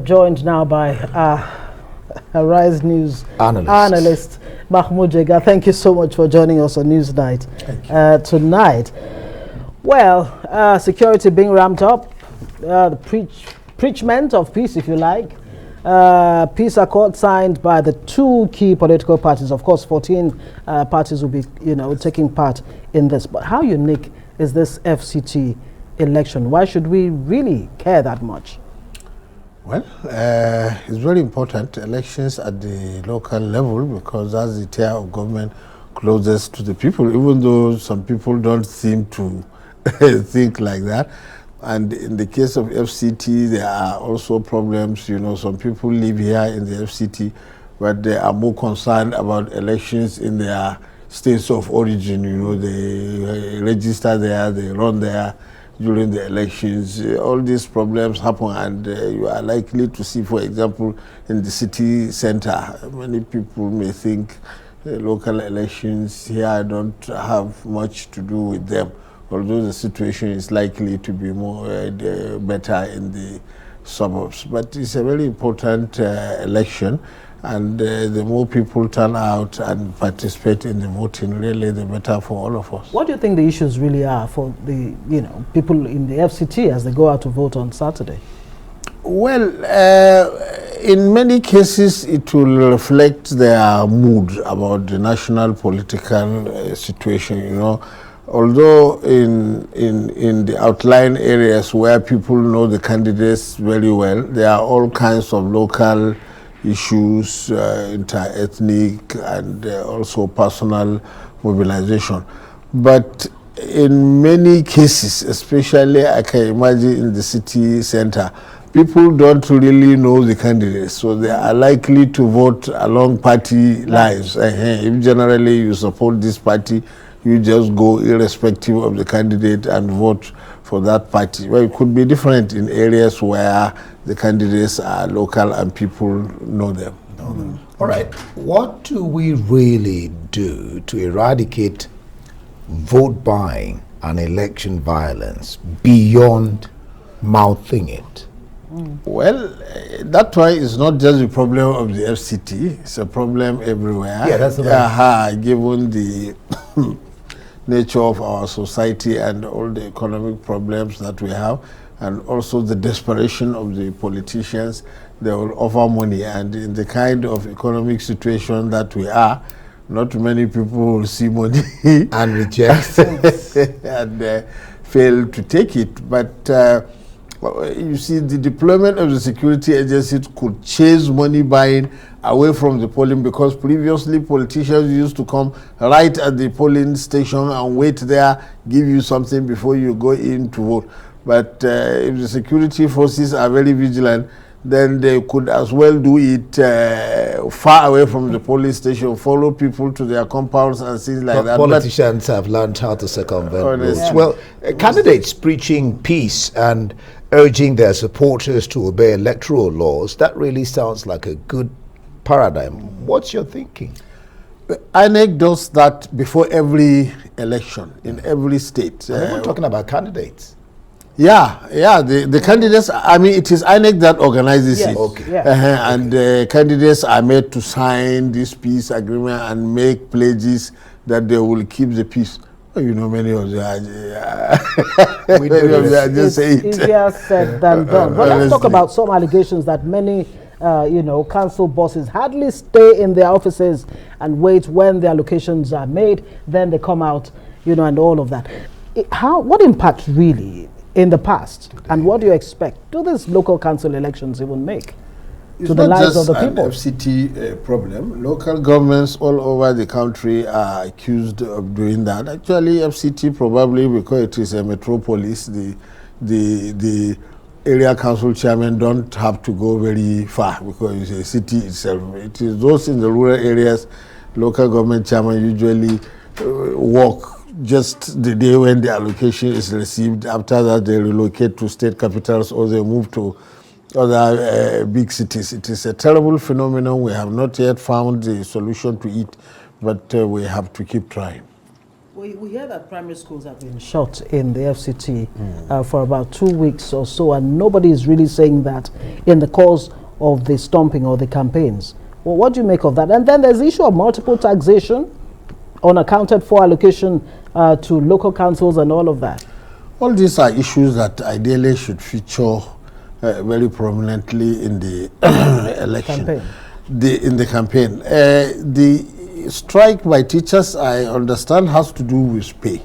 Joined now by Arise News analyst Mammud Jega. Thank you so much for joining us on Newsnight tonight. Well, security being ramped up, the preachment of peace, if you like. Peace accord signed by the two key political parties. Of course, 14 parties will be, taking part in this. But how unique is this FCT election? Why should we really care that much? Well, it's very important, elections at the local level, because that's the tier of government closest to the people, even though some people don't seem to think like that. And in the case of FCT, there are also problems. Some people live here in the FCT, but they are more concerned about elections in their states of origin. They register there, they run there during the elections. All these problems happen, and you are likely to see, for example, in the city center, many people may think local elections here don't have much to do with them, although the situation is likely to be more better in the suburbs. But it's a very important election, and the more people turn out and participate in the voting, really the better for all of us. What do you think the issues really are for the people in the FCT as they go out to vote on Saturday? Well, in many cases it will reflect their mood about the national political situation. Although in the outlying areas where people know the candidates very well, there are all kinds of local issues, inter-ethnic and also personal mobilization. But in many cases, especially I can imagine in the city center, people don't really know the candidates, so they are likely to vote along party lines. If generally you support this party, you just go irrespective of the candidate and vote for that party. Well, it could be different in areas where the candidates are local and people know them. All right. What do we really do to eradicate vote buying and election violence beyond mouthing it? Well, that why it's not just the problem of the FCT, it's a problem everywhere. Yeah, that's right. Given the nature of our society and all the economic problems that we have, and also the desperation of the politicians, they will offer money. And in the kind of economic situation that we are, not many people will see money and reject and fail to take it. But you see, the deployment of the security agencies could chase money buying away from the polling, because previously politicians used to come right at the polling station and wait there, give you something before you go in to vote. But if the security forces are very vigilant, then they could as well do it far away from the polling station, follow people to their compounds and things like that. Politicians have learned how to circumvent rules. Yeah. Well, candidates preaching peace and urging their supporters to obey electoral laws, that really sounds like a good paradigm. What's your thinking? INEC does that before every election in every state. We're talking about candidates. Yeah, the candidates, I mean, it is INEC that organizes it. Okay. And candidates are made to sign this peace agreement and make pledges that they will keep the peace. Well, many of them just say it. Easier said than done. But let's talk about some allegations that many council bosses hardly stay in their offices and wait when their allocations are made, then they come out, and all of that. What impact really in the past, and what do you expect do these local council elections even make to the lives of the people? It's not just an FCT problem. Local governments all over the country are accused of doing that. Actually, FCT probably, because it is a metropolis, the area council chairmen don't have to go very far because it's a city itself. It is those in the rural areas, local government chairmen usually work just the day when the allocation is received. After that, they relocate to state capitals or they move to other big cities. It is a terrible phenomenon. We have not yet found the solution to it, but we have to keep trying. We hear that primary schools have been shut in the FCT for about 2 weeks or so, and nobody is really saying that in the course of the stomping or the campaigns. Well, what do you make of that? And then there's the issue of multiple taxation, unaccounted for allocation to local councils and all of that. All these are issues that ideally should feature very prominently in the election. Campaign. In the campaign. The strike by teachers, I understand, has to do with pay.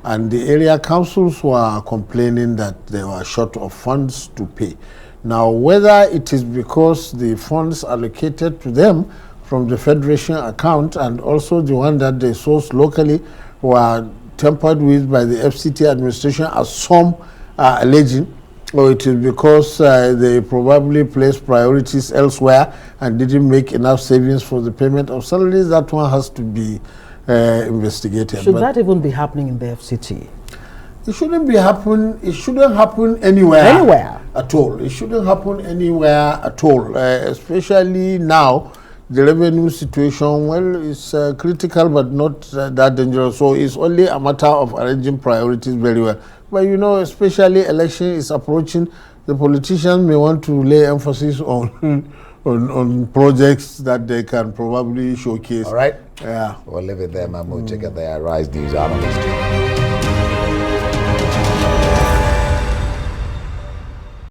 And the area councils were complaining that they were short of funds to pay. Now, whether it is because the funds allocated to them from the Federation account and also the one that they source locally were tampered with by the FCT administration, as some are alleging, or it is because they probably placed priorities elsewhere and didn't make enough savings for the payment of salaries, that one has to be investigated. Should that even be happening in the FCT? It shouldn't be happen. It shouldn't happen anywhere. Anywhere at all. It shouldn't happen anywhere at all. Especially now, the revenue situation, well, is critical but not that dangerous. So it's only a matter of arranging priorities very well. But you know, especially election is approaching, the politicians may want to lay emphasis on on projects that they can probably showcase. All right. Yeah. We'll leave it there, Mammud Jega, the Rise News Analyst.